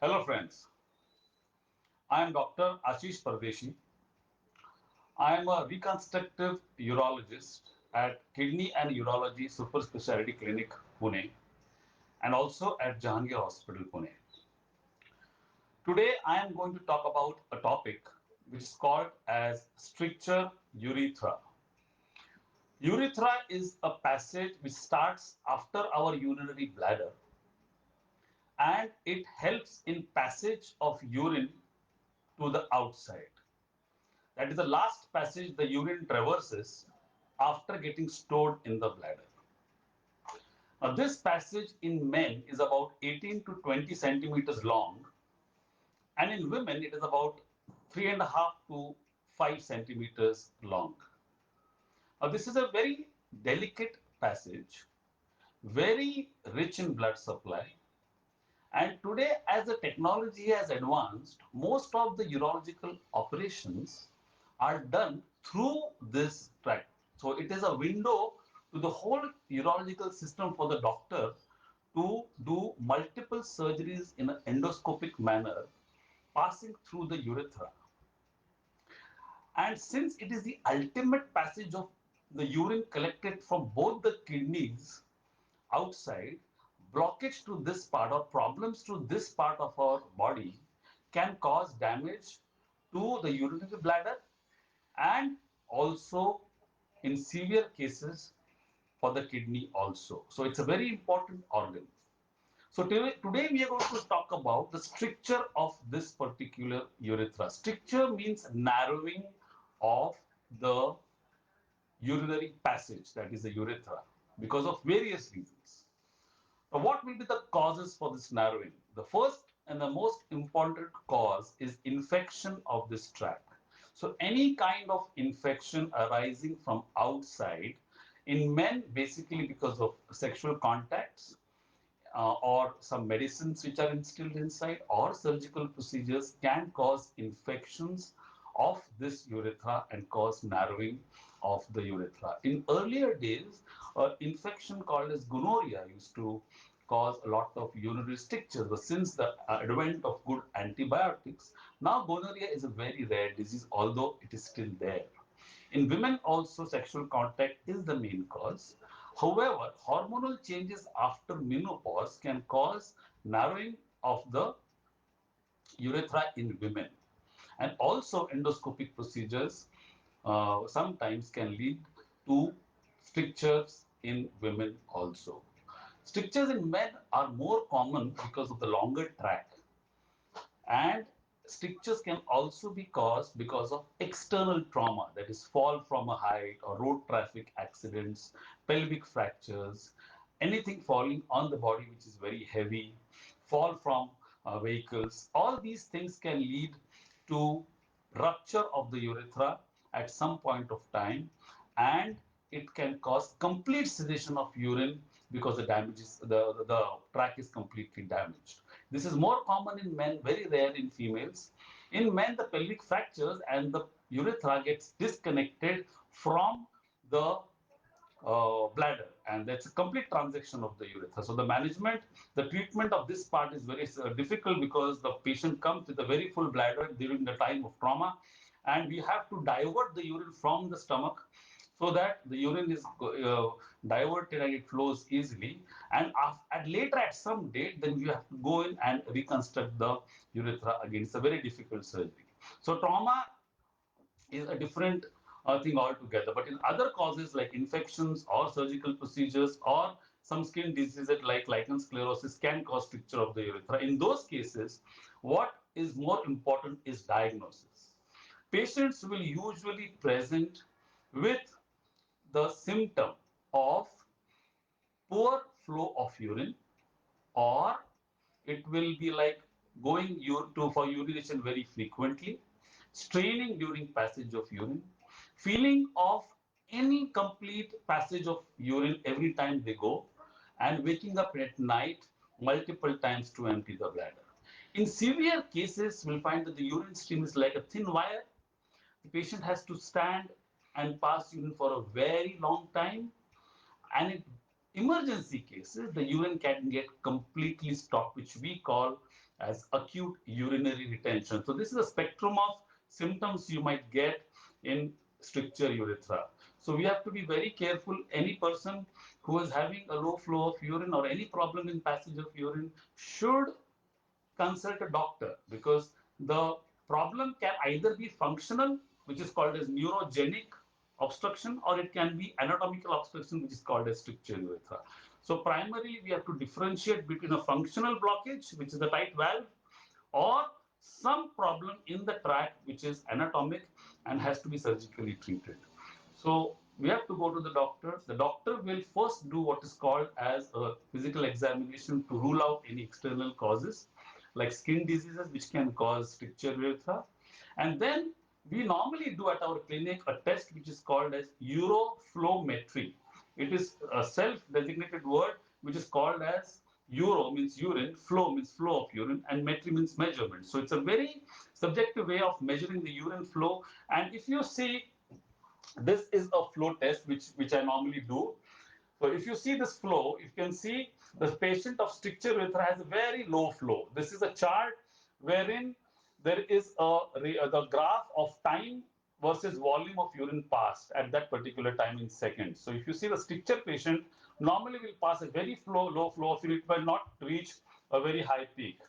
Hello friends, I am Dr. Ashish Pardeshi. I am a reconstructive urologist at Kidney and Urology Super Specialty Clinic, Pune, and also at Jahangir Hospital, Pune. Today I am going to talk about a topic which is called as stricture urethra. Urethra is a passage which starts after our urinary bladder and it helps in passage of urine to the outside. That is the last passage the urine traverses after getting stored in the bladder. Now, this passage in men is about 18 to 20 centimeters long, and in women it is about 3.5 to 5 centimeters long. Now, this is a very delicate passage, very rich in blood supply, and today, as the technology has advanced, most of the urological operations are done through this tract. So it is a window to the whole urological system for the doctor to do multiple surgeries in an endoscopic manner, passing through the urethra. And since it is the ultimate passage of the urine collected from both the kidneys outside, blockage to this part or problems to this part of our body can cause damage to the urinary bladder and also in severe cases for the kidney also. So it's a very important organ. So today we are going to talk about the stricture of this particular urethra. Stricture means narrowing of the urinary passage, that is the urethra, because of various reasons. Now, what will be the causes for this narrowing? The first and the most important cause is infection of this tract. So, any kind of infection arising from outside in men, basically because of sexual contacts, or some medicines which are instilled inside, or surgical procedures can cause infections of this urethra and cause narrowing of the urethra. In earlier days, infection called as gonorrhea used to cause a lot of urinary strictures. But since the advent of good antibiotics, now gonorrhea is a very rare disease, although it is still there. In women, also, sexual contact is the main cause. However, hormonal changes after menopause can cause narrowing of the urethra in women. And also, endoscopic procedures sometimes can lead to strictures in women also. Strictures in men are more common because of the longer tract, and strictures can also be caused because of external trauma, that is, fall from a height or road traffic accidents, pelvic fractures, anything falling on the body which is very heavy, fall from vehicles. All these things can lead to rupture of the urethra at some point of time, and it can cause complete cessation of urine because the tract is completely damaged. This is more common in men, very rare in females. In men, the pelvic fractures and the urethra gets disconnected from the bladder, and that's a complete transaction of the urethra. So the management, the treatment of this part is very difficult because the patient comes with a very full bladder during the time of trauma, and we have to divert the urine from the stomach so that the urine is diverted and it flows easily. And later at some date, then you have to go in and reconstruct the urethra again. It's a very difficult surgery. So trauma is a different thing altogether. But in other causes like infections or surgical procedures or some skin diseases like lichen sclerosis can cause stricture of the urethra. In those cases, what is more important is diagnosis. Patients will usually present with the symptom of poor flow of urine, or it will be like going for urination very frequently, straining during passage of urine, feeling of incomplete passage of urine every time they go, and waking up at night multiple times to empty the bladder. In severe cases, we'll find that the urine stream is like a thin wire. The patient has to stand and pass urine for a very long time, and it emergency cases, the urine can get completely stopped, which we call as acute urinary retention. So this is a spectrum of symptoms you might get in stricture urethra. So we have to be very careful. Any person who is having a low flow of urine or any problem in passage of urine should consult a doctor, because the problem can either be functional, which is called as neurogenic obstruction, or it can be anatomical obstruction, which is called as stricture urethra. So primarily we have to differentiate between a functional blockage, which is the tight valve, or some problem in the tract which is anatomic and has to be surgically treated. So we have to go to the doctor. The doctor will first do what is called as a physical examination to rule out any external causes like skin diseases which can cause stricture urethra. And then we normally do at our clinic a test which is called as uroflowmetry. It is a self-designated word which is called as euro means urine, flow means flow of urine, and metry means measurement. So it's a very subjective way of measuring the urine flow. And if you see, this is a flow test which I normally do. So if you see this flow, you can see the patient of stricture urethra has a very low flow. This is a chart wherein there is the graph of time versus volume of urine passed at that particular time in seconds. So if you see the stricture patient, normally will pass a very low flow of urine, but not reach a very high peak.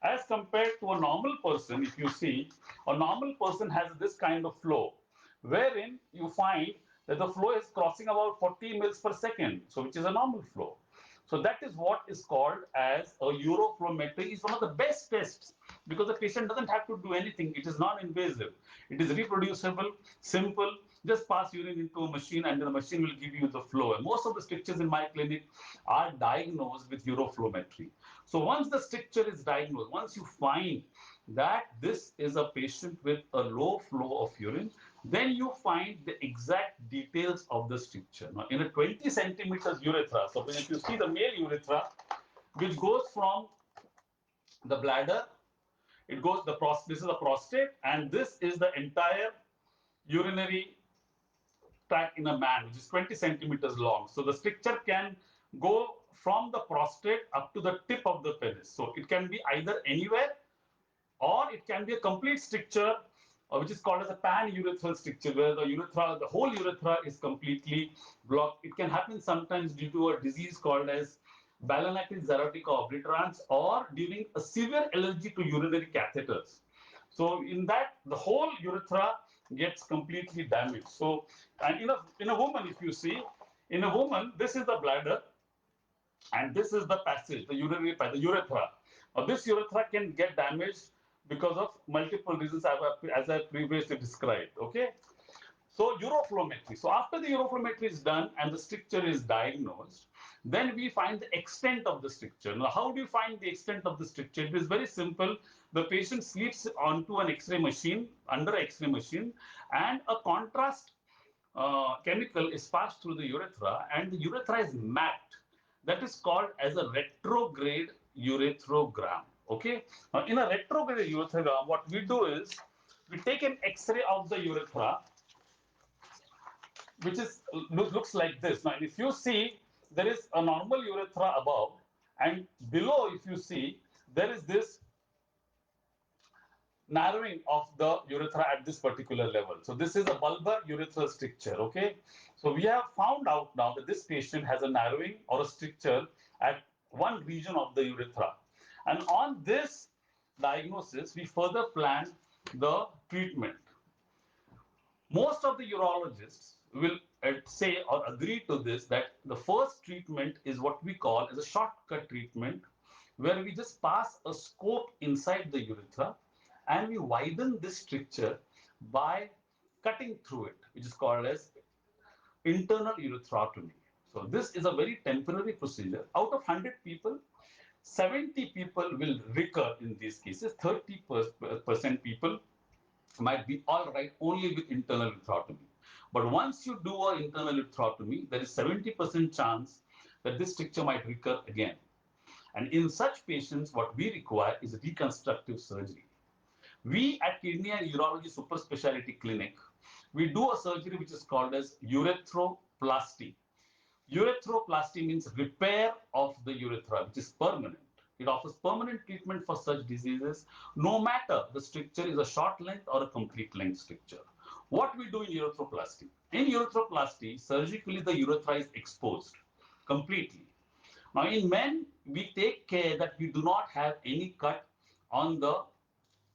As compared to a normal person, if you see, a normal person has this kind of flow, wherein you find that the flow is crossing about 40 mils per second, so which is a normal flow. So that is what is called as a uroflowmetry. Is one of the best tests because the patient doesn't have to do anything. It is non-invasive. It is reproducible, simple. Just pass urine into a machine and the machine will give you the flow. And most of the strictures in my clinic are diagnosed with uroflowmetry. So once the stricture is diagnosed, once you find that this is a patient with a low flow of urine, then you find the exact details of the stricture. Now, in a 20 centimeters urethra, so if you see the male urethra, which goes from the bladder, it goes this is the prostate, and this is the entire urinary tract in a man, which is 20 centimeters long. So the stricture can go from the prostate up to the tip of the penis. So it can be either anywhere, or it can be a complete stricture, which is called as a pan-urethral stricture, where the whole urethra is completely blocked. It can happen sometimes due to a disease called as balanitis xerotica obliterans, or during a severe allergy to urinary catheters. So in that, the whole urethra gets completely damaged. So, and in a woman, if you see, in a woman, this is the bladder, and this is the passage, the urinary passage, the urethra. Now, this urethra can get damaged because of multiple reasons as I previously described. Okay. So uroflowmetry. So after the uroflowmetry is done and the stricture is diagnosed, then we find the extent of the stricture. Now, how do you find the extent of the stricture? It is very simple. The patient sleeps onto an X-ray machine, under an X-ray machine, and a contrast chemical is passed through the urethra, and the urethra is mapped. That is called as a retrograde urethrogram. Okay. Now, in a retrograde urethrogram, what we do is we take an X-ray of the urethra, which is looks like this. Now, if you see, there is a normal urethra above, and below, if you see, there is this narrowing of the urethra at this particular level. So this is a bulbar urethral stricture. Okay. So we have found out now that this patient has a narrowing or a stricture at one region of the urethra. And on this diagnosis, we further plan the treatment. Most of the urologists will say or agree to this, that the first treatment is what we call as a shortcut treatment, where we just pass a scope inside the urethra and we widen this stricture by cutting through it, which is called as internal urethrotomy. So this is a very temporary procedure. Out of 100 people, 70 people will recur in these cases. 30% people might be all right only with internal urethrotomy. But once you do an internal urethrotomy, there is 70% chance that this stricture might recur again. And in such patients, what we require is reconstructive surgery. We at Kidney and Urology Super Speciality Clinic, we do a surgery which is called as urethroplasty. Urethroplasty means repair of the urethra, which is permanent. It offers permanent treatment for such diseases, no matter the stricture is a short length or a complete length stricture. What we do in urethroplasty? In urethroplasty, surgically the urethra is exposed completely. Now, in men, we take care that we do not have any cut on the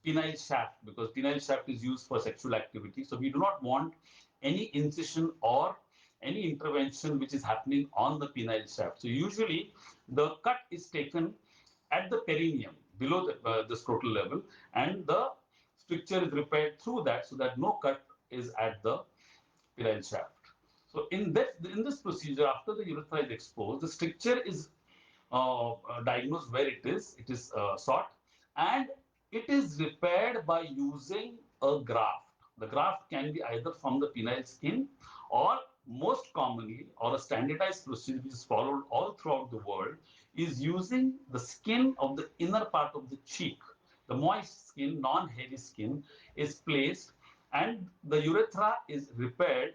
penile shaft because penile shaft is used for sexual activity. So we do not want any incision or any intervention which is happening on the penile shaft. So usually the cut is taken at the perineum below the scrotal level and the stricture is repaired through that so that no cut is at the penile shaft. So in this procedure, after the urethra is exposed, the stricture is diagnosed where it is. It is sought, and it is repaired by using a graft. The graft can be either from the penile skin, or most commonly, or a standardized procedure which is followed all throughout the world, is using the skin of the inner part of the cheek. The moist skin, non-hairy skin, is placed, and the urethra is repaired.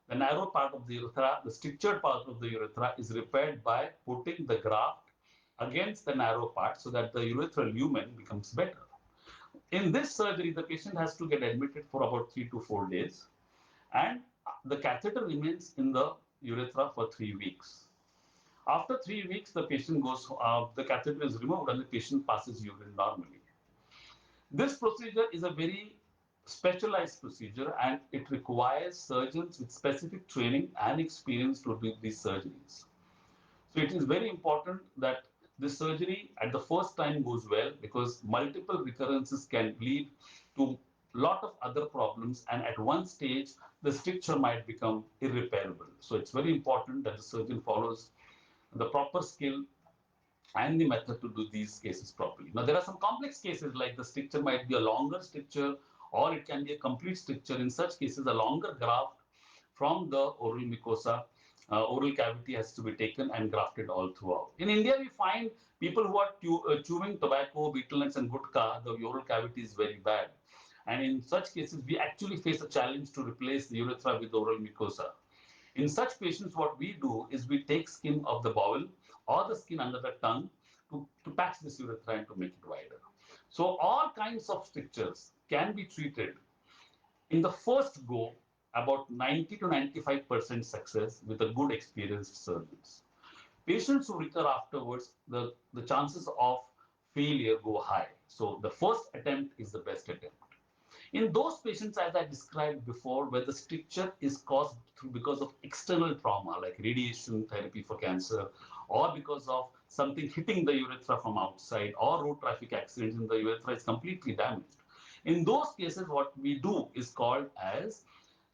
The narrow part of the urethra, the strictured part of the urethra, is repaired by putting the graft against the narrow part so that the urethral lumen becomes better. In this surgery, the patient has to get admitted for about 3 to 4 days, and the catheter remains in the urethra for 3 weeks. After 3 weeks, the catheter is removed and the patient passes urine normally. This procedure is a very specialized procedure and it requires surgeons with specific training and experience to do these surgeries. So it is very important that this surgery at the first time goes well because multiple recurrences can lead to a lot of other problems, and at one stage the stricture might become irreparable. So it's very important that the surgeon follows the proper skill and the method to do these cases properly. Now, there are some complex cases like the stricture might be a longer stricture or it can be a complete stricture. In such cases, a longer graft from the oral mucosa, oral cavity has to be taken and grafted all throughout. In India, we find people who are chewing tobacco, betel nuts, and gutka, the oral cavity is very bad. And in such cases, we actually face a challenge to replace the urethra with oral mucosa. In such patients, what we do is we take skin of the bowel or the skin under the tongue to patch this urethra and to make it wider. So all kinds of strictures can be treated in the first go about 90 to 95% success with a good experienced surgeons. Patients who recur afterwards, the chances of failure go high. So the first attempt is the best attempt. In those patients, as I described before, where the stricture is caused because of external trauma, like radiation therapy for cancer, or because of something hitting the urethra from outside, or road traffic accidents and the urethra is completely damaged. In those cases, what we do is called as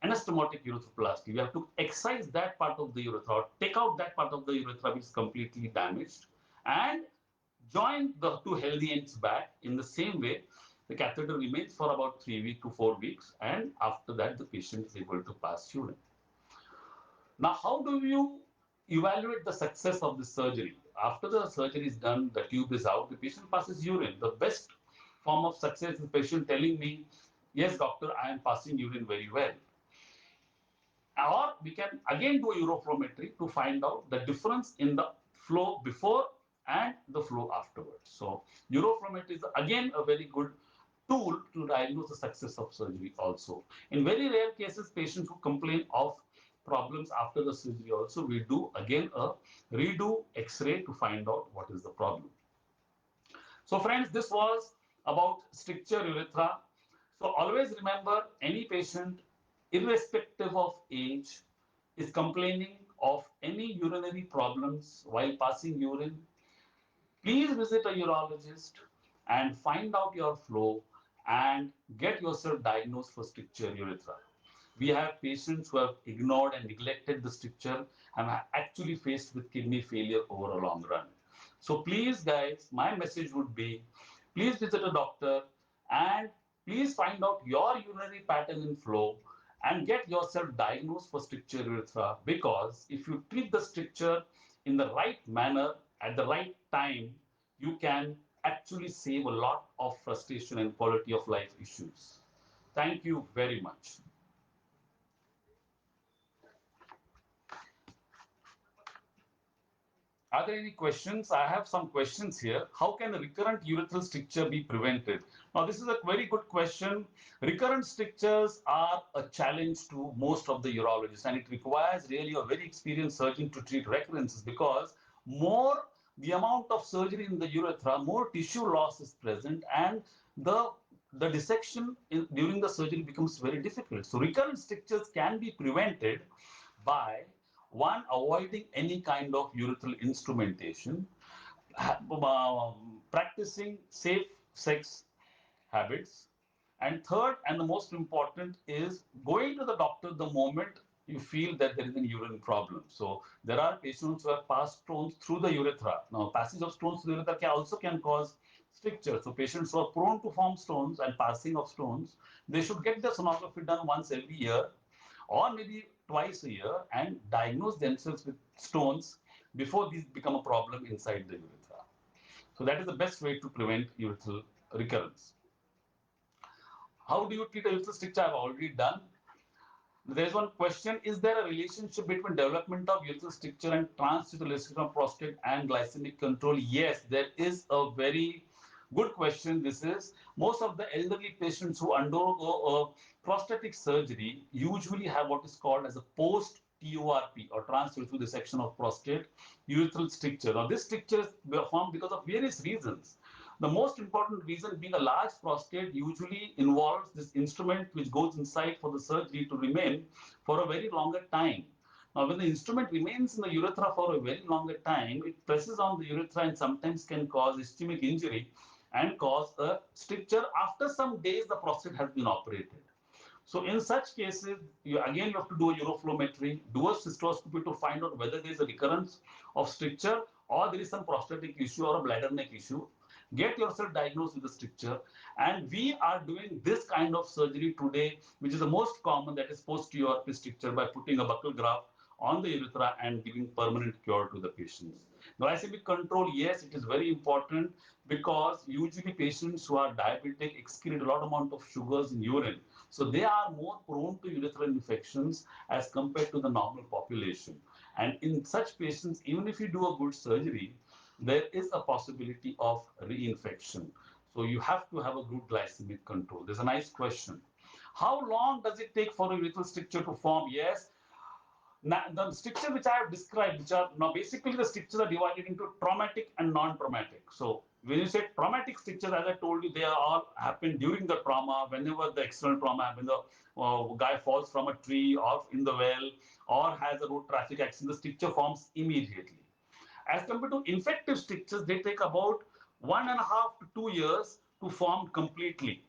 anastomotic urethroplasty. We have to excise that part of the urethra, or take out that part of the urethra which is completely damaged, and join the two healthy ends back in the same way. The catheter remains for about 3 weeks to 4 weeks, and after that, the patient is able to pass urine. Now, how do you evaluate the success of this surgery? After the surgery is done, the tube is out, the patient passes urine. The best form of success is the patient telling me, yes, doctor, I am passing urine very well. Or we can again do a uroflowmetry to find out the difference in the flow before and the flow afterwards. So uroflowmetry is again a very good tool to diagnose the success of surgery also. In very rare cases, patients who complain of problems after the surgery also, we do again a redo X-ray to find out what is the problem. So friends, this was about stricture urethra. So always remember, any patient, irrespective of age, is complaining of any urinary problems while passing urine, please visit a urologist and find out your flow and get yourself diagnosed for stricture urethra. We have patients who have ignored and neglected the stricture and are actually faced with kidney failure over a long run. So please, guys, my message would be, please visit a doctor and please find out your urinary pattern and flow and get yourself diagnosed for stricture urethra, because if you treat the stricture in the right manner at the right time, you can actually save a lot of frustration and quality of life issues. Thank you very much. Are there any questions? I have some questions here. How can a recurrent urethral stricture be prevented? Now, this is a very good question. Recurrent strictures are a challenge to most of the urologists, and it requires really a very experienced surgeon to treat recurrences because more the amount of surgery in the urethra, more tissue loss is present, and the dissection during the surgery becomes very difficult. So, recurrent strictures can be prevented by one, avoiding any kind of urethral instrumentation, practicing safe sex habits, and third, and the most important, is going to the doctor the moment you feel that there is an urine problem. So there are patients who have passed stones through the urethra. Now, passage of stones through the urethra also can cause stricture. So patients who are prone to form stones and passing of stones, they should get the sonography done once every year or maybe twice a year and diagnose themselves with stones before these become a problem inside the urethra. So that is the best way to prevent urethral recurrence. How do you treat a urethral stricture? I've already done. There's one question. Is there a relationship between development of urethral stricture and transutural of prostate and glycemic control? Yes, there is a very good question. This is most of the elderly patients who undergo a prostatic surgery usually have what is called as a post TURP or transurethral dissection of prostate urethral stricture. Now, this stricture is formed because of various reasons. The most important reason being a large prostate usually involves this instrument which goes inside for the surgery to remain for a very longer time. Now, when the instrument remains in the urethra for a very longer time, it presses on the urethra and sometimes can cause ischemic injury and cause a stricture after some days the prostate has been operated. So in such cases, you have to do a uroflowmetry, do a cystoscopy to find out whether there is a recurrence of stricture or there is some prostatic issue or a bladder neck issue. Get yourself diagnosed with the stricture, and we are doing this kind of surgery today, which is the most common, that is post-TURP stricture by putting a buccal graft on the urethra and giving permanent cure to the patients. Glycemic control, yes, it is very important because usually patients who are diabetic excrete a lot amount of sugars in urine. So they are more prone to urethral infections as compared to the normal population. And in such patients, even if you do a good surgery, there is a possibility of reinfection. So you have to have a good glycemic control. There's a nice question. How long does it take for a urethral stricture to form? Yes, now, the strictures which I have described, which are now basically the strictures are divided into traumatic and non-traumatic. So when you say traumatic strictures, as I told you, they are all happen during the trauma, whenever the external trauma happens, the guy falls from a tree or in the well or has a road traffic accident, the stricture forms immediately. As compared to infective strictures, they take about 1.5 to 2 years to form completely.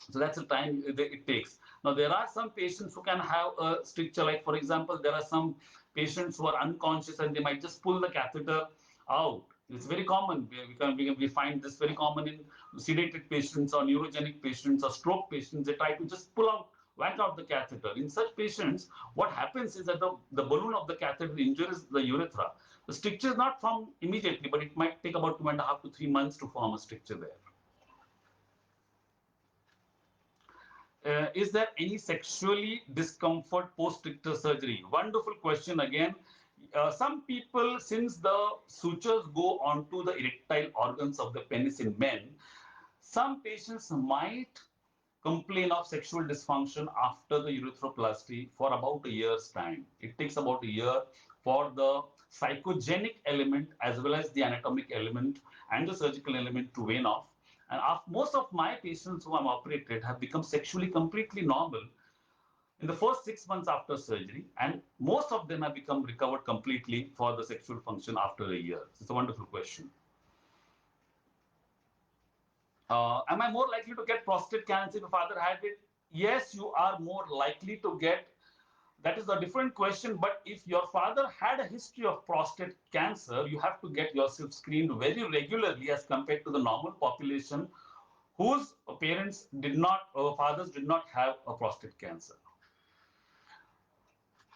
So that's the time it takes. Now, there are some patients who can have a stricture, like for example, there are some patients who are unconscious and they might just pull the catheter out. It's very common. We find this very common in sedated patients or neurogenic patients or stroke patients. They try to just pull out, whack out the catheter. In such patients, what happens is that the balloon of the catheter injures the urethra. The stricture is not formed immediately, but it might take about 2.5 to 3 months to form a stricture there. Is there any sexually discomfort post-stricture surgery? Wonderful question again. Some people, since the sutures go onto the erectile organs of the penis in men, some patients might complain of sexual dysfunction after the urethroplasty for about a year's time. It takes about a year for the psychogenic element as well as the anatomic element and the surgical element to wane off. And most of my patients who I'm operated have become sexually completely normal in the first 6 months after surgery, and most of them have become recovered completely for the sexual function after a year. It's a wonderful question. Am I more likely to get prostate cancer if a father had it? Yes, you are more likely to get. That is a different question. But if your father had a history of prostate cancer, you have to get yourself screened very regularly as compared to the normal population whose parents did not, or fathers did not have a prostate cancer.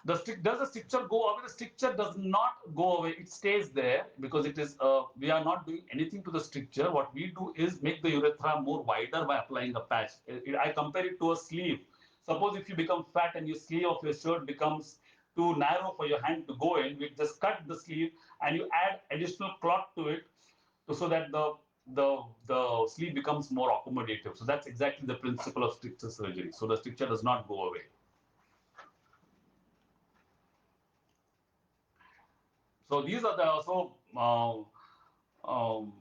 Does the stricture go away? The stricture does not go away. It stays there because it is. We are not doing anything to the stricture. What we do is make the urethra more wider by applying a patch. I compare it to a sleeve. Suppose if you become fat and your sleeve of your shirt becomes too narrow for your hand to go in, we just cut the sleeve and you add additional cloth to it so that the sleeve becomes more accommodative. So that's exactly the principle of stricture surgery. So the stricture does not go away. So these are the um,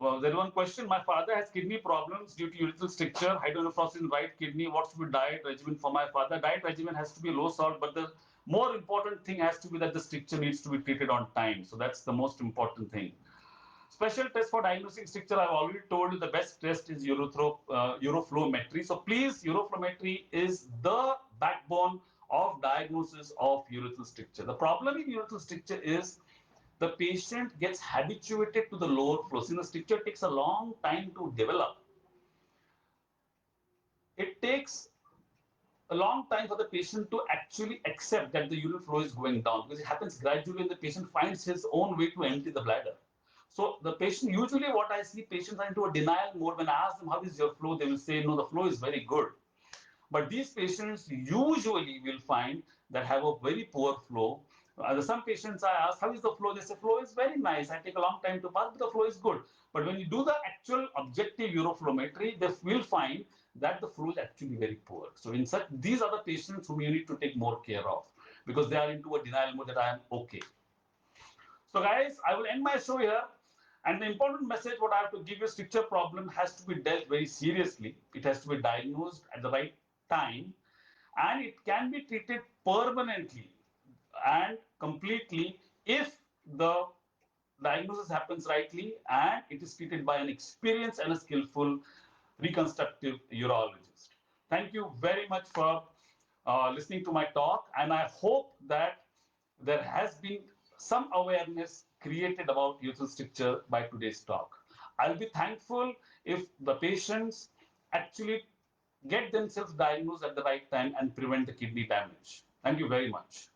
well, there is one question. My father has kidney problems due to urethral stricture, hydronephrosis in right kidney. What should be diet regimen for my father? Diet regimen has to be low salt, but the more important thing has to be that the stricture needs to be treated on time. So that's the most important thing. Special test for diagnosing stricture, I've already told you the best test is uroflowmetry. So please, uroflowmetry is the backbone of diagnosis of urethral stricture. The problem in urethral stricture is the patient gets habituated to the lower flow. Since the stricture takes a long time to develop, it takes a long time for the patient to actually accept that the urine flow is going down because it happens gradually and the patient finds his own way to empty the bladder. So the patient, usually what I see, patients are into a denial mode. When I ask them, how is your flow? They will say, no, the flow is very good. But these patients usually will find that have a very poor flow. Some patients I ask, how is the flow? They say, flow is very nice. I take a long time to pass, but the flow is good. But when you do the actual objective uroflowmetry, they will find that the flow is actually very poor. So in such, these are the patients whom you need to take more care of because they are into a denial mode that I am okay. So guys, I will end my show here. And the important message what I have to give you, stricture problem has to be dealt very seriously. It has to be diagnosed at the right time and it can be treated permanently and completely if the diagnosis happens rightly and it is treated by an experienced and a skillful reconstructive urologist. Thank you very much for listening to my talk, and I hope that there has been some awareness created about urethral stricture by today's talk. I'll be thankful if the patients actually get themselves diagnosed at the right time and prevent the kidney damage. Thank you very much.